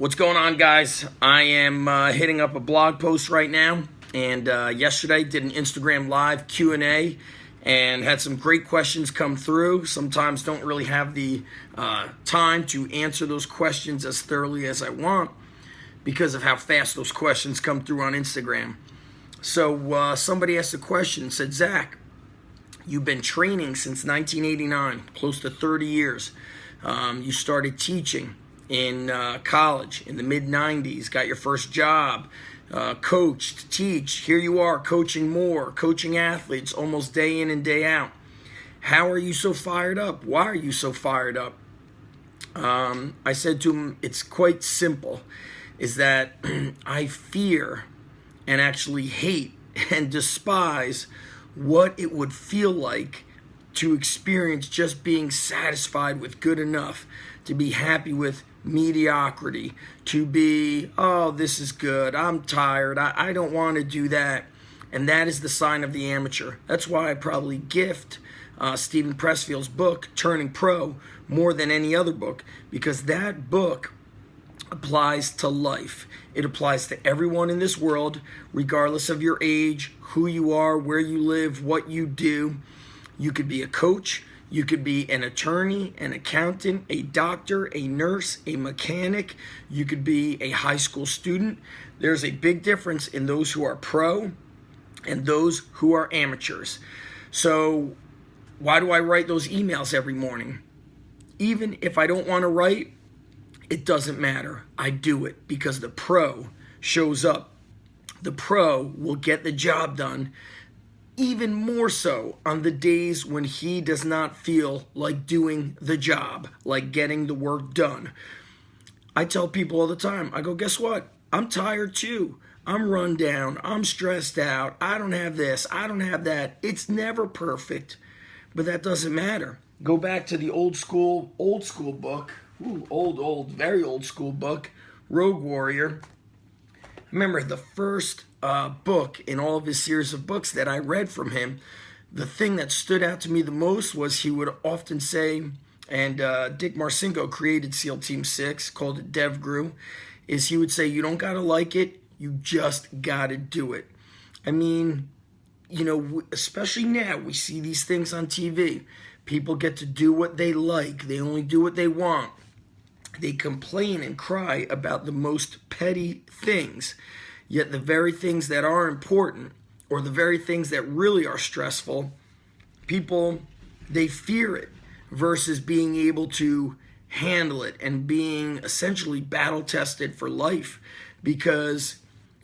What's going on, guys? I am hitting up a blog post right now, and yesterday did an Instagram live Q&A and had some great questions come through. Sometimes don't really have the time to answer those questions as thoroughly as I want because of how fast those questions come through on Instagram. So somebody asked a question, said, Zach, you've been training since 1989, close to 30 years. You started teaching in college in the mid-90s, got your first job, coached, teach. Here you are coaching more, coaching athletes almost day in and day out. How are you so fired up? Why are you so fired up? I said to him, it's quite simple, is that I fear and actually hate and despise what it would feel like to experience just being satisfied with good enough, to be happy with mediocrity, to be, oh, this is good, I'm tired, I don't want to do that. And that is the sign of the amateur. That's why I probably gift Stephen Pressfield's book, Turning Pro, more than any other book, because that book applies to life. It applies to everyone in this world, regardless of your age, who you are, where you live, what you do. You could be a coach, you could be an attorney, an accountant, a doctor, a nurse, a mechanic. You could be a high school student. There's a big difference in those who are pro and those who are amateurs. So why do I write those emails every morning? Even if I don't want to write, it doesn't matter. I do it because the pro shows up. The pro will get the job done, even more so on the days when he does not feel like doing the job, like getting the work done. I tell people all the time, I go, guess what? I'm tired too. I'm run down. I'm stressed out. I don't have this. I don't have that. It's never perfect, but that doesn't matter. Go back to the old school book. Very old school book, Rogue Warrior. Remember the first book in all of his series of books that I read from him, the thing that stood out to me the most was he would often say, and Dick Marcinko created SEAL Team 6, called it DevGru, is he would say, you don't got to like it, you just got to do it. I mean, you know, especially now, we see these things on TV. People get to do what they like. They only do what they want. They complain and cry about the most petty things, yet the very things that are important or the very things that really are stressful, people, they fear it versus being able to handle it and being essentially battle-tested for life, because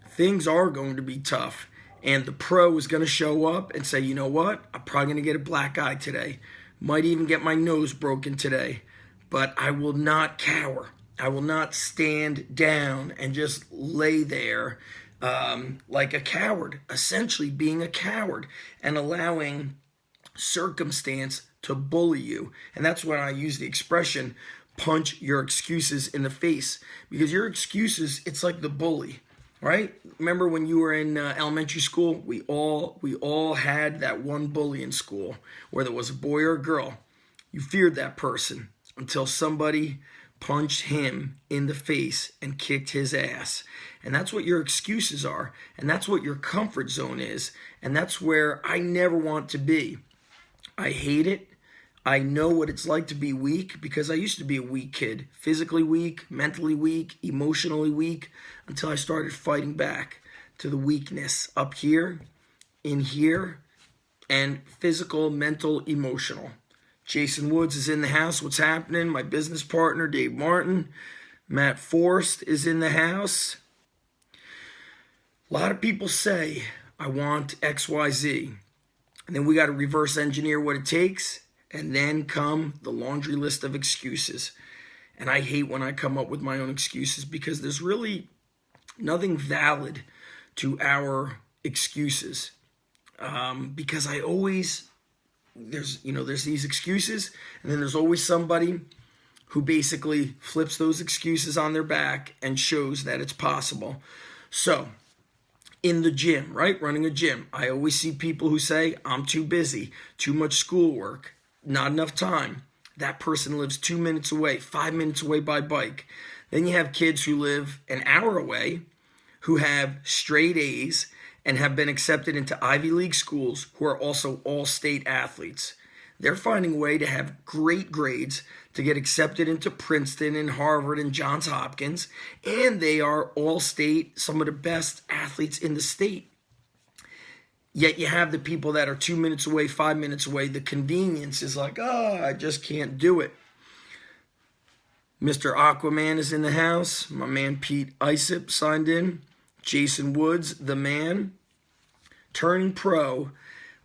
things are going to be tough. And the pro is going to show up and say, you know what, I'm probably going to get a black eye today. Might even get my nose broken today. But I will not cower. I will not stand down and just lay there like a coward, essentially being a coward and allowing circumstance to bully you. And that's when I use the expression, punch your excuses in the face. Because your excuses, it's like the bully, right? Remember when you were in elementary school, we all had that one bully in school, whether it was a boy or a girl. You feared that person until somebody punched him in the face and kicked his ass. And that's what your excuses are. And that's what your comfort zone is. And that's where I never want to be. I hate it. I know what it's like to be weak because I used to be a weak kid. Physically weak, mentally weak, emotionally weak, until I started fighting back to the weakness up here, in here, and physical, mental, emotional. Jason Woods is in the house. What's happening? My business partner, Dave Martin. Matt Forrest is in the house. A lot of people say, I want XYZ. And then we got to reverse engineer what it takes. And then come the laundry list of excuses. And I hate when I come up with my own excuses because there's really nothing valid to our excuses. Because I always... There's these excuses, and then there's always somebody who basically flips those excuses on their back and shows that it's possible. So, in the gym, right, running a gym, I always see people who say, I'm too busy, too much schoolwork, not enough time. That person lives 2 minutes away, 5 minutes away by bike. Then you have kids who live an hour away who have straight A's and have been accepted into Ivy League schools who are also all-state athletes. They're finding a way to have great grades to get accepted into Princeton and Harvard and Johns Hopkins, and they are all-state, some of the best athletes in the state. Yet you have the people that are 2 minutes away, 5 minutes away. The convenience is like, oh, I just can't do it. Mr. Aquaman is in the house. My man Pete Isip signed in. Jason Woods, the man. Turning Pro.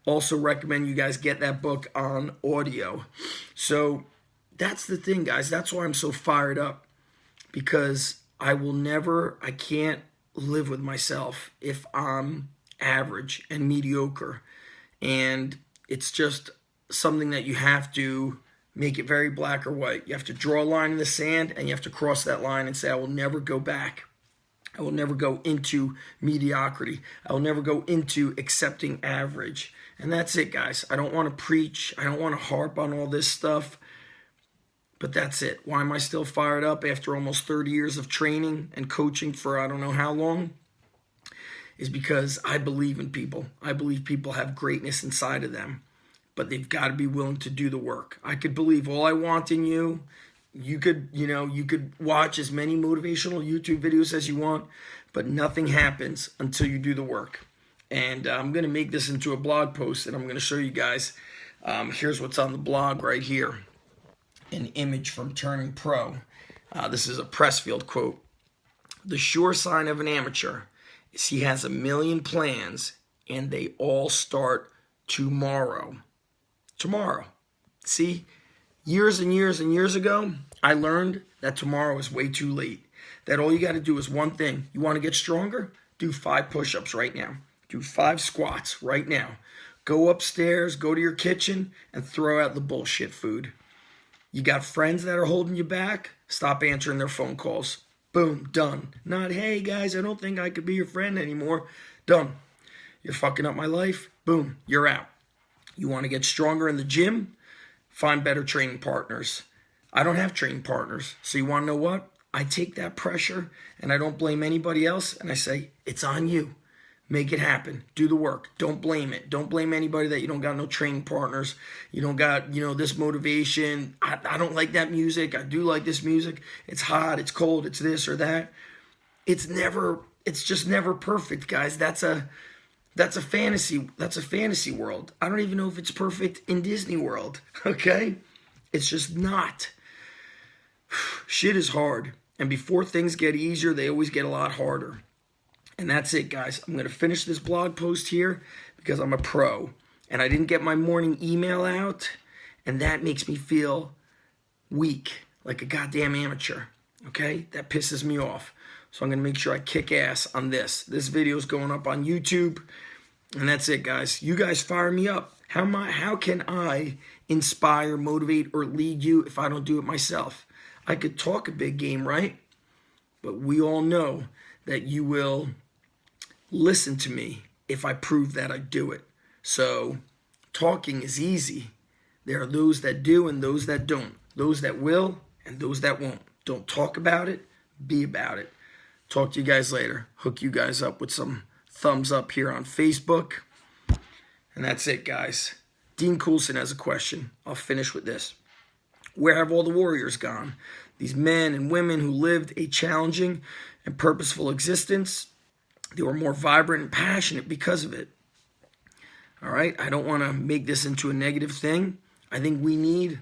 Also recommend you guys get that book on audio. So that's the thing, guys. That's why I'm so fired up. Because I can't live with myself if I'm average and mediocre. And it's just something that you have to make it very black or white. You have to draw a line in the sand, and you have to cross that line and say, I will never go back. I will never go into mediocrity. I will never go into accepting average. And that's it, guys. I don't want to preach. I don't want to harp on all this stuff. But that's it. Why am I still fired up after almost 30 years of training and coaching for I don't know how long? Is because I believe in people. I believe people have greatness inside of them. But they've got to be willing to do the work. I could believe all I want in you. You could watch as many motivational YouTube videos as you want, but nothing happens until you do the work. And I'm going to make this into a blog post, and I'm going to show you guys. Here's what's on the blog right here. An image from Turning Pro. This is a Pressfield quote. The sure sign of an amateur is he has 1 million plans, and they all start tomorrow. Tomorrow. See? Years and years and years ago, I learned that tomorrow is way too late. That all you got to do is one thing. You want to get stronger? Do 5 push-ups right now. Do 5 squats right now. Go upstairs, go to your kitchen, and throw out the bullshit food. You got friends that are holding you back? Stop answering their phone calls. Boom, done. Not, hey guys, I don't think I could be your friend anymore. Done. You're fucking up my life? Boom, you're out. You want to get stronger in the gym? Find better training partners. I don't have training partners. So you want to know what? I take that pressure and I don't blame anybody else. And I say, it's on you. Make it happen. Do the work. Don't blame it. Don't blame anybody that you don't got no training partners. You don't got, this motivation. I don't like that music. I do like this music. It's hot. It's cold. It's this or that. It's just never perfect, guys. That's a fantasy. That's a fantasy world. I don't even know if it's perfect in Disney World. Okay? It's just not. Shit is hard. And before things get easier, they always get a lot harder. And that's it, guys. I'm going to finish this blog post here because I'm a pro. And I didn't get my morning email out. And that makes me feel weak, like a goddamn amateur. Okay? That pisses me off. So I'm going to make sure I kick ass on this. This video is going up on YouTube. And that's it, guys. You guys fire me up. How can I inspire, motivate, or lead you if I don't do it myself? I could talk a big game, right? But we all know that you will listen to me if I prove that I do it. So talking is easy. There are those that do and those that don't. Those that will and those that won't. Don't talk about it. Be about it. Talk to you guys later. Hook you guys up with some thumbs up here on Facebook. And that's it, guys. Dean Coulson has a question. I'll finish with this. Where have all the warriors gone? These men and women who lived a challenging and purposeful existence. They were more vibrant and passionate because of it. All right? I don't want to make this into a negative thing. I think we need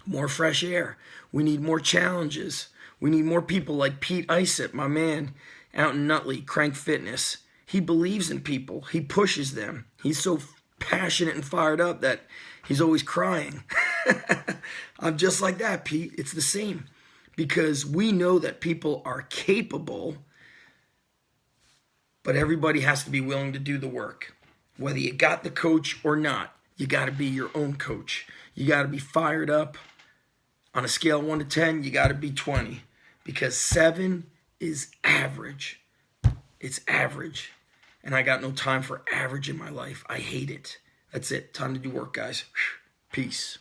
more fresh air. We need more challenges. We need more people like Pete Isip, my man, out in Nutley, Crank Fitness. He believes in people. He pushes them. He's so passionate and fired up that he's always crying. I'm just like that, Pete. It's the same. Because we know that people are capable, but everybody has to be willing to do the work. Whether you got the coach or not, you got to be your own coach. You got to be fired up. On a scale of 1 to 10, you got to be 20. Because 7 is average. It's average. And I got no time for average in my life. I hate it. That's it. Time to do work, guys. Peace.